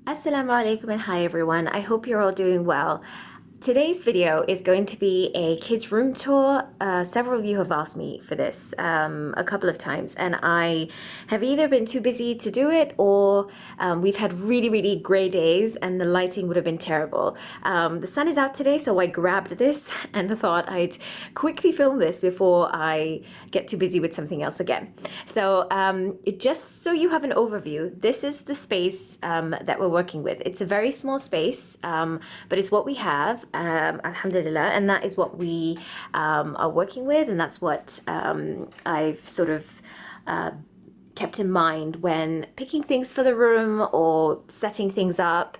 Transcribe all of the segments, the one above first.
Assalamu alaikum and hi everyone. I hope you're all doing well. Today's video is going to be a kids' room tour. Several of you have asked me for this a couple of times, and I have either been too busy to do it or we've had really gray days and the lighting would have been terrible. The sun is out today, so I grabbed this and thought I'd quickly film this before I get too busy with something else again. So just so you have an overview, this is the space that we're working with. It's a very small space, but it's what we have. Alhamdulillah, and that is what we are working with, and that's what I've sort of kept in mind when picking things for the room or setting things up.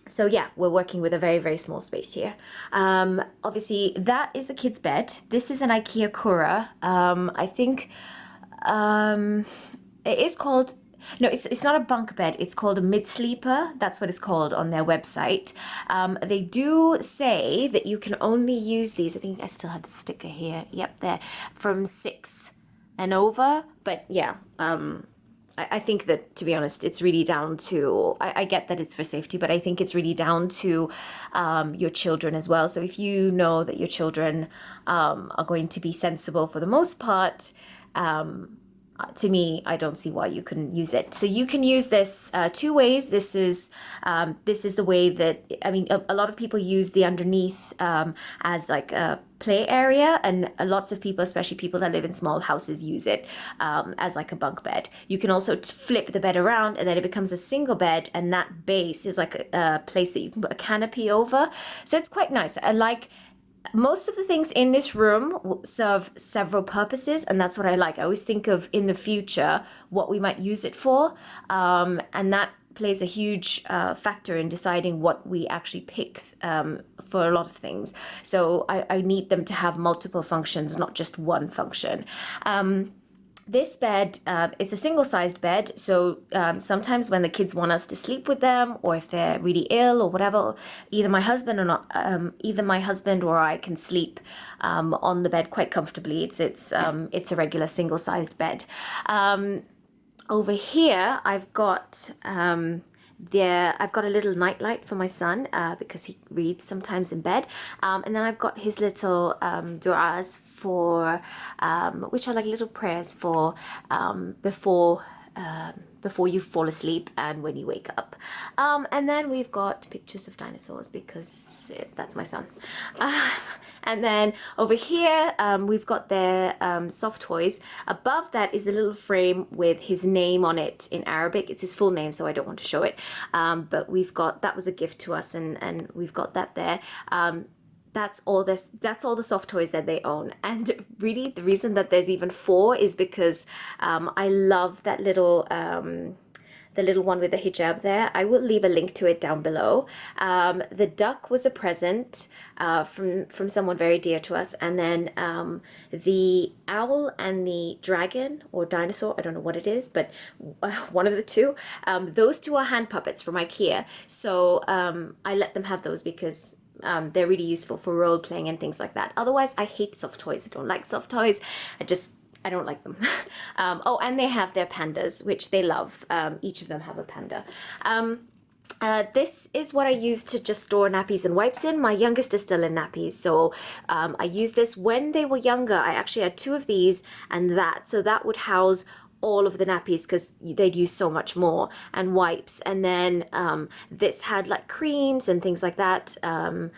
So yeah, we're working with a very small space here. Obviously, that is the kid's bed. This is an IKEA Kura. I think it is called. No, it's not a bunk bed. It's called a mid-sleeper. That's what it's called on their website. They do say that you can only use these. I think I still have the sticker here. Yep, there. From 6 and over. But yeah, I think that, to be honest, it's really down to, I get that it's for safety, but I think it's really down to your children as well. So if you know that your children are going to be sensible for the most part, to me, I don't see why you couldn't use it. So you can use this two ways. This is the way that, I mean, a lot of people use the underneath as like a play area, and lots of people, especially people that live in small houses, use it as like a bunk bed. You can also flip the bed around and then it becomes a single bed, and that base is like a place that you can put a canopy over. So it's quite nice. I like most of the things in this room serve several purposes, and that's what I like. I always think of in the future what we might use it for, and that plays a huge factor in deciding what we actually pick for a lot of things. So I need them to have multiple functions, not just one function. This bed, it's a single-sized bed, so sometimes when the kids want us to sleep with them, or if they're really ill or whatever, either my husband or I can sleep on the bed quite comfortably. It's a regular single-sized bed. Over here, I've got a little nightlight for my son because he reads sometimes in bed, and then I've got his little du'as for which are like little prayers for before you fall asleep and when you wake up. And then we've got pictures of dinosaurs because that's my son. And then over here, we've got their soft toys. Above that is a little frame with his name on it in Arabic. It's his full name, so I don't want to show it. But that was a gift to us, and we've got that there. That's all the soft toys that they own. And really the reason that there's even 4 is because I love that little the little one with the hijab there. I will leave a link to it down below. The duck was a present from someone very dear to us, and then the owl and the dragon or dinosaur, I don't know what it is, but one of the two, those 2 are hand puppets from IKEA. So I let them have those because they're really useful for role playing and things like that. Otherwise, I hate soft toys. I don't like soft toys. I don't like them. Oh, and they have their pandas, which they love. Each of them have a panda. This is what I use to just store nappies and wipes in. My youngest is still in nappies, so I used this when they were younger. I actually had 2 of these and that, so that would house all of the nappies because they'd use so much more, and wipes, and then this had like creams and things like that, and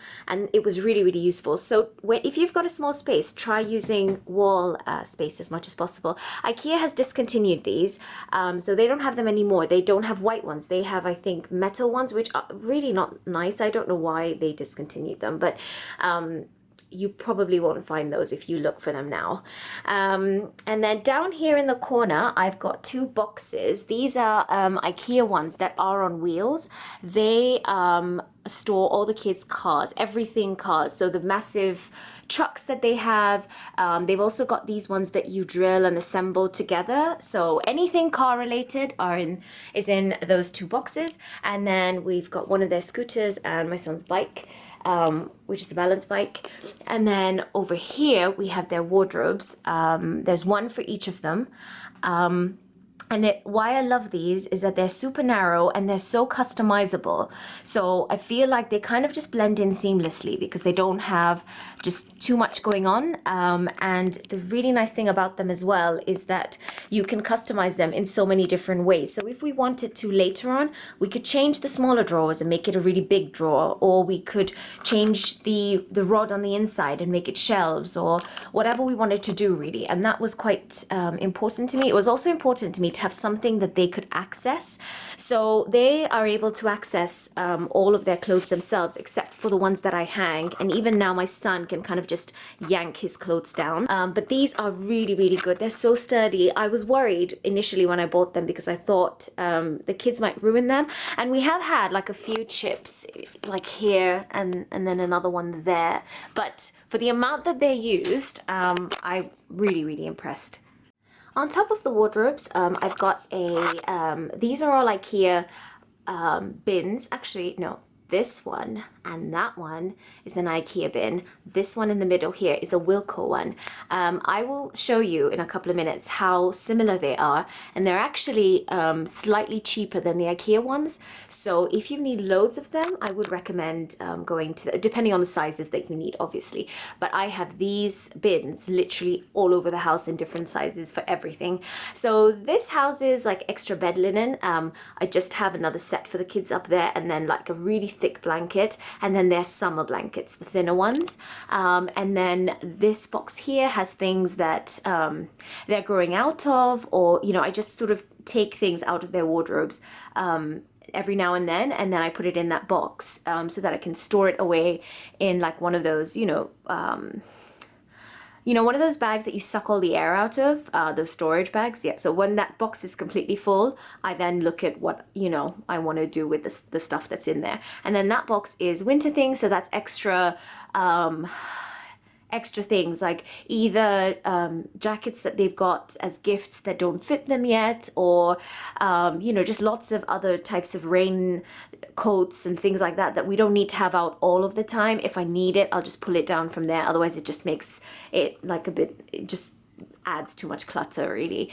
it was really useful. So if you've got a small space, try using wall space as much as possible. IKEA has discontinued these, so they don't have them anymore. They don't have white ones. They have, I think, metal ones, which are really not nice. I don't know why they discontinued them, but you probably won't find those if you look for them now. And then down here in the corner, I've got 2 boxes. These are IKEA ones that are on wheels. They store all the kids' cars, everything cars. So the massive trucks that they have. They've also got these ones that you drill and assemble together. So anything car related is in those 2 boxes. And then we've got one of their scooters and my son's bike, which is a balance bike. And then over here we have their wardrobes. There's one for each of them. And why I love these is that they're super narrow and they're so customizable. So I feel like they kind of just blend in seamlessly because they don't have just too much going on. And the really nice thing about them as well is that you can customize them in so many different ways. So if we wanted to later on, we could change the smaller drawers and make it a really big drawer, or we could change the rod on the inside and make it shelves, or whatever we wanted to do really. And that was quite important to me. It was also important to me to have something that they could access. So they are able to access all of their clothes themselves, except for the ones that I hang. And even now my son can kind of just yank his clothes down. But these are really, really good. They're so sturdy. I was worried initially when I bought them because I thought the kids might ruin them. And we have had like a few chips like here and then another one there. But for the amount that they're used, I'm really, really impressed. On top of the wardrobes, I've got these are all IKEA bins. Actually, no, this one and that one is an IKEA bin. This one in the middle here is a Wilko one. I will show you in a couple of minutes how similar they are, and they're actually slightly cheaper than the IKEA ones. So if you need loads of them, I would recommend going to, depending on the sizes that you need, obviously. But I have these bins literally all over the house in different sizes for everything. So this houses like extra bed linen. I just have another set for the kids up there, and then like a really thick blanket, and then there's summer blankets, the thinner ones, and then this box here has things that they're growing out of, or you know, I just sort of take things out of their wardrobes every now and then I put it in that box so that I can store it away in like one of those, one of those bags that you suck all the air out of, those storage bags. Yep. So when that box is completely full, I then look at what, I want to do with the stuff that's in there. And then that box is winter things. So that's extra things like either jackets that they've got as gifts that don't fit them yet, or just lots of other types of rain coats and things like that we don't need to have out all of the time. If I need it, I'll just pull it down from there. Otherwise it just makes it like it just adds too much clutter really.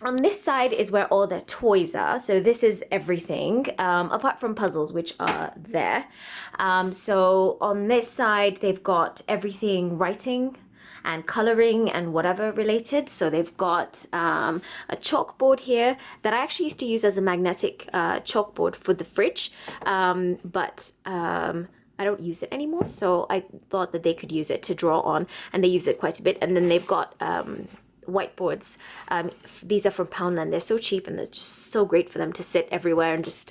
On this side is where all their toys are. So this is everything, apart from puzzles, which are there. So on this side, they've got everything writing and coloring and whatever related. So they've got a chalkboard here that I actually used to use as a magnetic chalkboard for the fridge, but I don't use it anymore. So I thought that they could use it to draw on, and they use it quite a bit. And then they've got whiteboards. These are from Poundland. They're so cheap and they're just so great for them to sit everywhere and just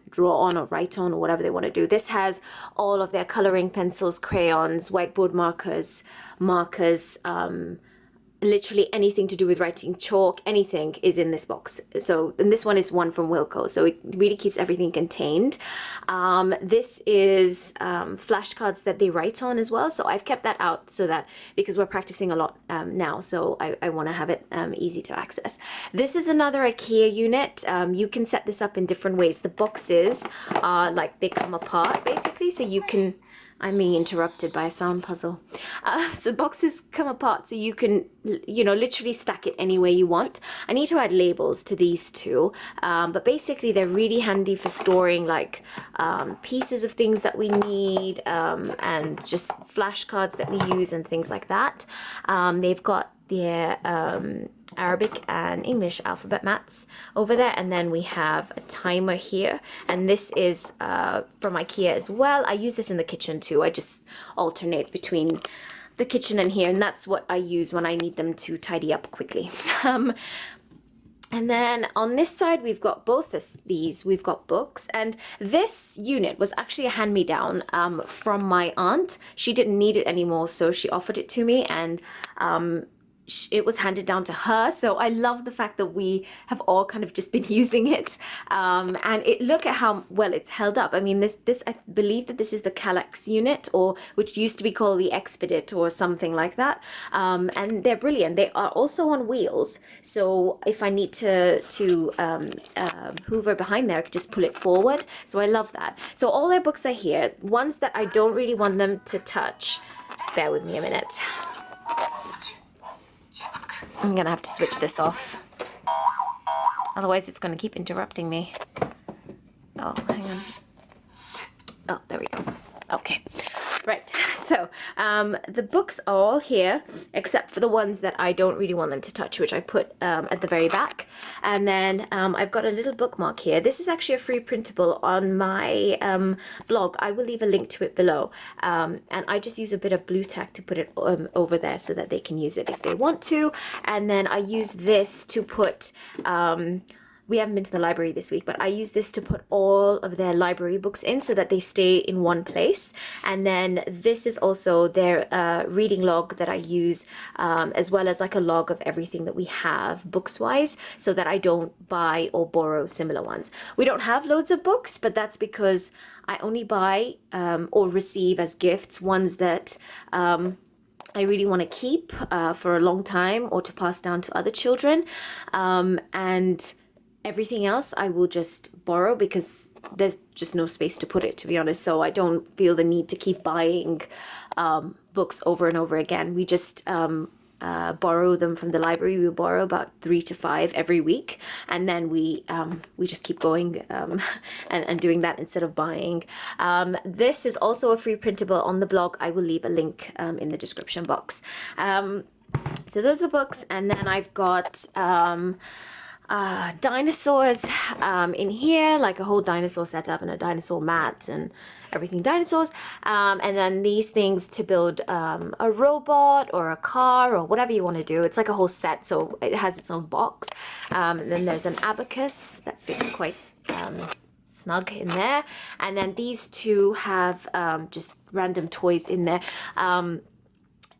draw on or write on or whatever they want to do. This has all of their coloring pencils, crayons, whiteboard markers, literally anything to do with writing, chalk, anything is in this box. So, and this one is one from Wilko, so it really keeps everything contained. This is flashcards that they write on as well, so I've kept that out so that, because we're practicing a lot now, so I want to have it easy to access. This is another IKEA unit. You can set this up in different ways. The boxes are like, they come apart basically, so you can, I'm being interrupted by a sound puzzle. So boxes come apart so you can, literally stack it any way you want. I need to add labels to these two, but basically they're really handy for storing like pieces of things that we need, and just flashcards that we use and things like that. They've got their Arabic and English alphabet mats over there, and then we have a timer here, and this is from IKEA as well. I use this in the kitchen too. I just alternate between the kitchen and here, and that's what I use when I need them to tidy up quickly. And then on this side, we've got both these. We've got books, and this unit was actually a hand-me-down from my aunt. She didn't need it anymore, so she offered it to me, and it was handed down to her. So I love the fact that we have all kind of just been using it, and look at how well it's held up. I mean, this I believe that this is the Kallax unit, or which used to be called the Expedit or something like that, and they're brilliant. They are also on wheels, so if I need to hoover behind there, I could just pull it forward. So I love that. So all their books are here. Ones that I don't really want them to touch, bear with me a minute. I'm gonna have to switch this off. Otherwise, it's going to keep interrupting me. Oh, hang on. Oh, there we go. Okay. Right. So, the books are all here, except for the ones that I don't really want them to touch, which I put at the very back. And then I've got a little bookmark here. This is actually a free printable on my blog. I will leave a link to it below. And I just use a bit of blue tack to put it over there so that they can use it if they want to. And then I use this to put... we haven't been to the library this week, but I use this to put all of their library books in so that they stay in one place. And then this is also their reading log that I use, as well as like a log of everything that we have books-wise, so that I don't buy or borrow similar ones. We don't have loads of books, but that's because I only buy or receive as gifts ones that I really want to keep for a long time or to pass down to other children. And everything else I will just borrow because there's just no space to put it, to be honest. So I don't feel the need to keep buying books over and over again. We just borrow them from the library. We borrow about 3 to 5 every week, and then we just keep going and doing that instead of buying. This is also a free printable on the blog. I will leave a link in the description box. So those are the books, and then I've got dinosaurs in here, like a whole dinosaur setup and a dinosaur mat and everything dinosaurs, and then these things to build a robot or a car or whatever you want to do. It's like a whole set, so it has its own box. And then there's an abacus that fits quite snug in there, and then these two have just random toys in there.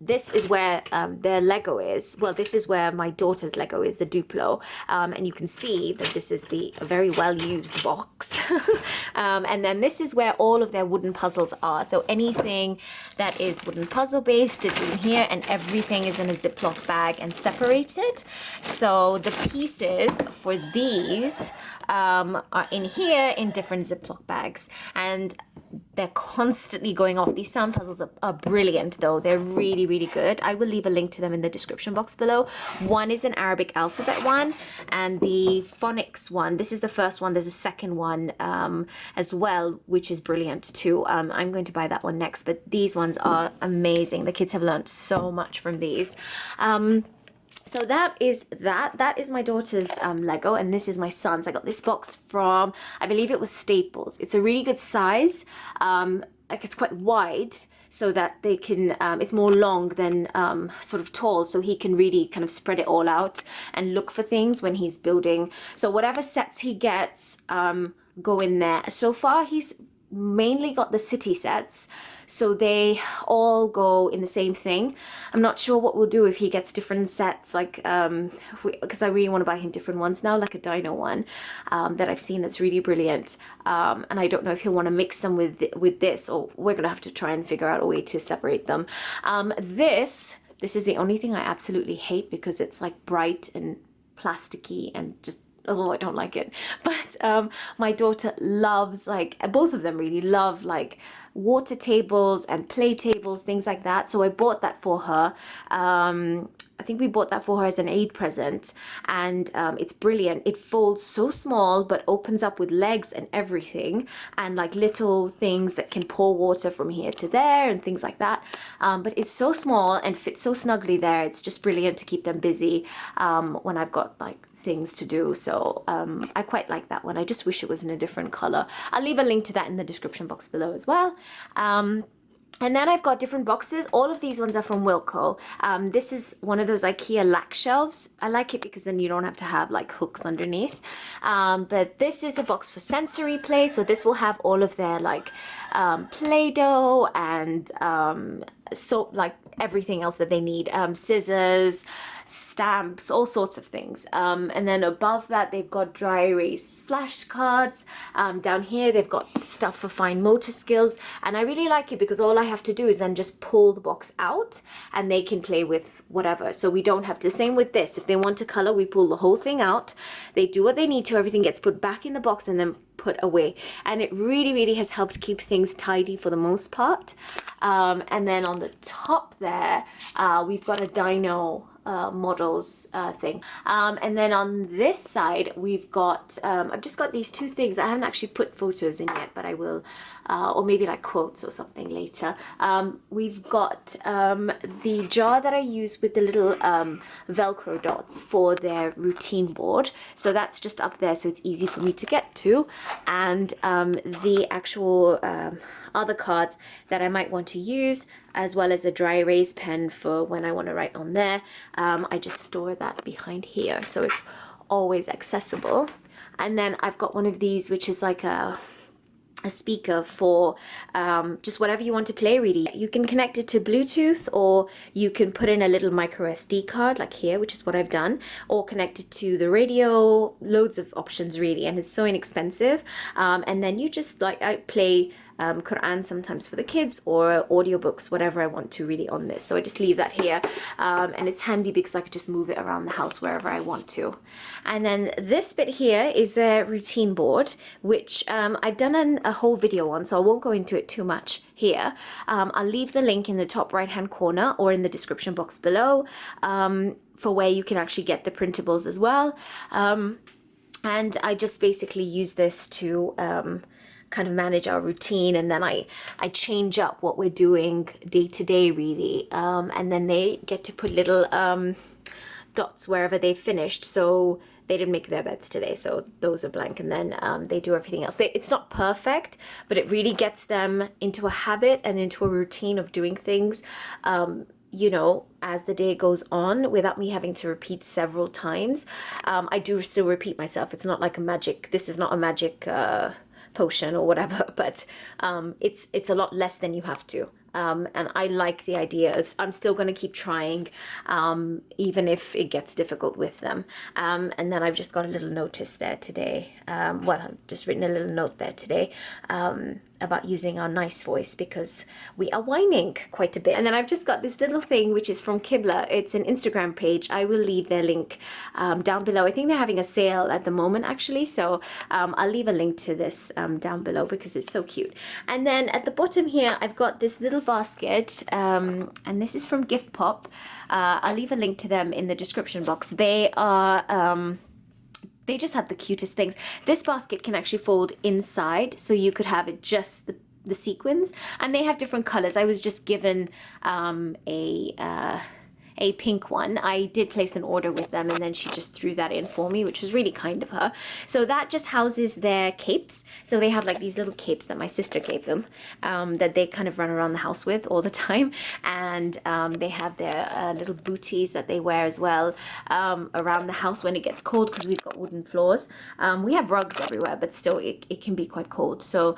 This is where their Lego is. Well, this is where my daughter's Lego is, the Duplo. And you can see that this is the very well-used box. And then this is where all of their wooden puzzles are. So anything that is wooden puzzle based is in here, and everything is in a Ziploc bag and separated. So the pieces for these are in here in different Ziploc bags. And they're constantly going off. These sound puzzles are brilliant, though. They're really, really good. I will leave a link to them in the description box below. One is an Arabic alphabet one, and the phonics one. This is the first one. There's a second one as well, which is brilliant too. I'm going to buy that one next, but these ones are amazing. The kids have learned so much from these. So that is my daughter's Lego, and this is my son's. I got this box from, I believe it was Staples. It's a really good size. Like it's quite wide, so that they can, it's more long than sort of tall, so he can really kind of spread it all out and look for things when he's building. So whatever sets he gets go in there. So far he's mainly got the city sets, so they all go in the same thing. I'm not sure what we'll do if he gets different sets, like because I really want to buy him different ones now, like a dino one that I've seen that's really brilliant, and I don't know if he'll want to mix them with this, or we're gonna have to try and figure out a way to separate them. This is the only thing I absolutely hate, because it's like bright and plasticky and just, oh, I don't like it. But my daughter loves, like, both of them really love like water tables and play tables, things like that. So I bought that for her. I think we bought that for her as an Eid present, and it's brilliant. It folds so small but opens up with legs and everything, and like little things that can pour water from here to there and things like that. But it's so small and fits so snugly there. It's just brilliant to keep them busy when I've got like things to do. So I quite like that one. I just wish it was in a different color. I'll leave a link to that in the description box below as well. And then I've got different boxes. All of these ones are from Wilko. This is one of those IKEA lack shelves. I like it because then you don't have to have like hooks underneath. But this is a box for sensory play. So this will have all of their like Play-Doh and so like everything else that they need, scissors, stamps, all sorts of things. And then above that they've got dry erase flashcards. Down here they've got stuff for fine motor skills, and I really like it because all I have to do is then just pull the box out and they can play with whatever. So we don't have to, same with this, if they want to color, we pull the whole thing out, they do what they need to, everything gets put back in the box and then put away, and it really has helped keep things tidy for the most part. And then on the top there we've got a dino models thing. And then on this side, we've got, I've just got these two things. I haven't actually put photos in yet, but I will, or maybe like quotes or something later. We've got the jar that I use with the little Velcro dots for their routine board. So that's just up there, so it's easy for me to get to. And the actual other cards that I might want to use, as well as a dry erase pen for when I want to write on there. I just store that behind here, so it's always accessible. And then I've got one of these, which is like a speaker for just whatever you want to play, really. You can connect it to Bluetooth, or you can put in a little micro SD card like here, which is what I've done, or connect it to the radio. Loads of options, really, and it's so inexpensive. And then you just, like, I play Quran sometimes for the kids, or audiobooks, whatever I want to, really, on this. So I just leave that here, and it's handy because I could just move it around the house wherever I want to. And then this bit here is a routine board, which I've done a whole video on, so I won't go into it too much here. I'll leave the link in the top right hand corner or in the description box below for where you can actually get the printables as well. And I just basically use this to kind of manage our routine, and then I change up what we're doing day to day, really, and then they get to put little dots wherever they finished. So they didn't make their beds today, so those are blank, and then they do everything else. It's not perfect, but it really gets them into a habit and into a routine of doing things, you know, as the day goes on, without me having to repeat several times. I do still repeat myself. It's not like a magic, this is not a magic potion or whatever, but it's a lot less than you have to. And I like the idea of, I'm still going to keep trying, even if it gets difficult with them. And then I've just got a little notice there today. Well, I've just written a little note there today about using our nice voice, because we are whining quite a bit. And then I've just got this little thing, which is from Kibla. It's an Instagram page. I will leave their link down below. I think they're having a sale at the moment, actually. So I'll leave a link to this down below, because it's so cute. And then at the bottom here, I've got this little basket, and this is from Gift Pop. I'll leave a link to them in the description box. They are they just have the cutest things. This basket can actually fold inside, so you could have it just the sequins, and they have different colors. I was just given a pink one. I did place an order with them, and then she just threw that in for me, which was really kind of her. So that just houses their capes. So they have like these little capes that my sister gave them, that they kind of run around the house with all the time. And they have their little booties that they wear as well around the house when it gets cold, because we've got wooden floors. We have rugs everywhere, but still it can be quite cold. So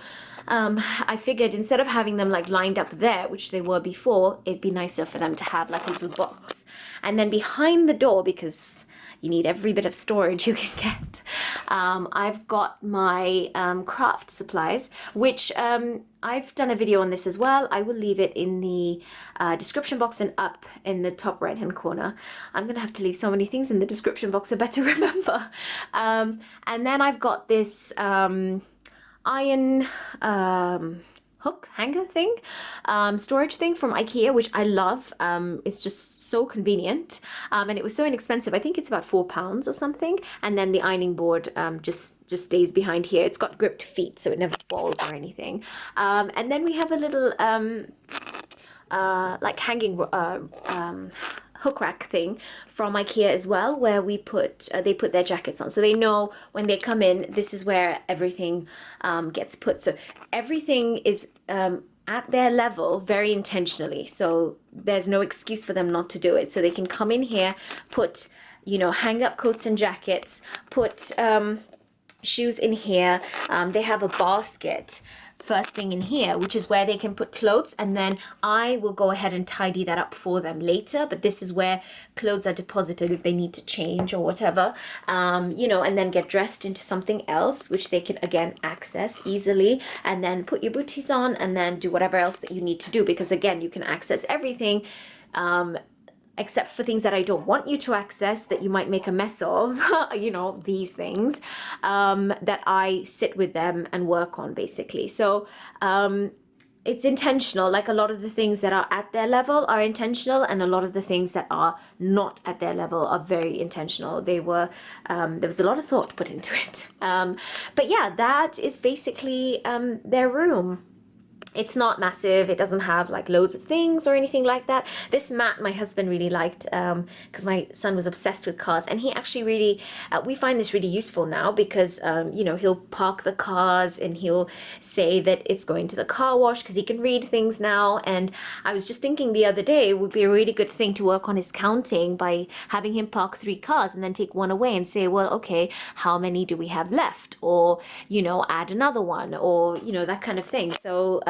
I figured instead of having them like lined up there, which they were before, it'd be nicer for them to have like a little box. And then behind the door, because you need every bit of storage you can get, I've got my craft supplies, which I've done a video on this as well. I will leave it in the description box and up in the top right hand corner. I'm gonna have to leave so many things in the description box, I better remember. And then I've got this iron hook hanger thing, storage thing from IKEA, which I love. It's just so convenient, and it was so inexpensive. I think it's about £4 or something. And then the ironing board just stays behind here. It's got gripped feet, so it never falls or anything. And then we have a little like hanging hook rack thing from IKEA as well, where we put they put their jackets on, so they know when they come in, this is where everything gets put. So everything is at their level very intentionally, so there's no excuse for them not to do it. So they can come in here, put, you know, hang up coats and jackets, put shoes in here. They have a basket first thing in here, which is where they can put clothes, and then I will go ahead and tidy that up for them later. But this is where clothes are deposited if they need to change or whatever, you know, and then get dressed into something else, which they can again access easily, and then put your booties on and then do whatever else that you need to do, because again, you can access everything except for things that I don't want you to access, that you might make a mess of, you know, these things, that I sit with them and work on, basically. So it's intentional. Like a lot of the things that are at their level are intentional, and a lot of the things that are not at their level are very intentional. They were there was a lot of thought put into it. But yeah, that is basically their room. It's not massive. It doesn't have like loads of things or anything like that. This mat my husband really liked because my son was obsessed with cars, and he actually really, we find this really useful now because, you know, he'll park the cars and he'll say that it's going to the car wash because he can read things now. And I was just thinking the other day, it would be a really good thing to work on his counting by having him park 3 cars and then take one away and say, well, okay, how many do we have left? Or, you know, add another one, or, you know, that kind of thing. So,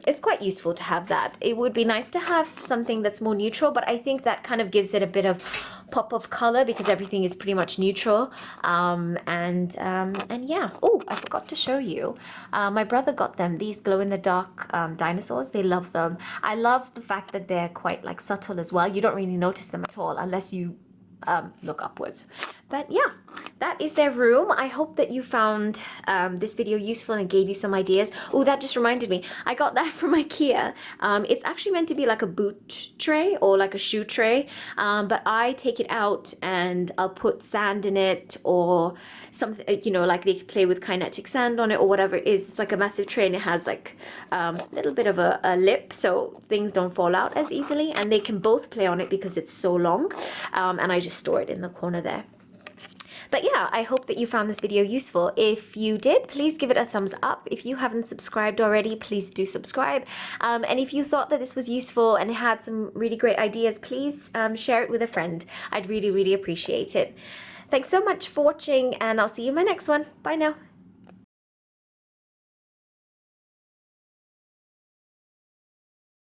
it's quite useful to have that. It would be nice to have something that's more neutral, but I think that kind of gives it a bit of pop of color because everything is pretty much neutral. And yeah. Oh, I forgot to show you. My brother got them these glow in the dark dinosaurs. They love them. I love the fact that they're quite like subtle as well. You don't really notice them at all unless you look upwards. But yeah, that is their room. I hope that you found this video useful and gave you some ideas. Oh, that just reminded me. I got that from IKEA. It's actually meant to be like a boot tray or like a shoe tray. But I take it out and I'll put sand in it or something, you know, like they play with kinetic sand on it or whatever it is. It's like a massive tray and it has like a little bit of a lip so things don't fall out as easily, and they can both play on it because it's so long. And I just store it in the corner there. But yeah, I hope that you found this video useful. If you did, please give it a thumbs up. If you haven't subscribed already, please do subscribe. And if you thought that this was useful and it had some really great ideas, please share it with a friend. I'd really, really appreciate it. Thanks so much for watching, and I'll see you in my next one. Bye now.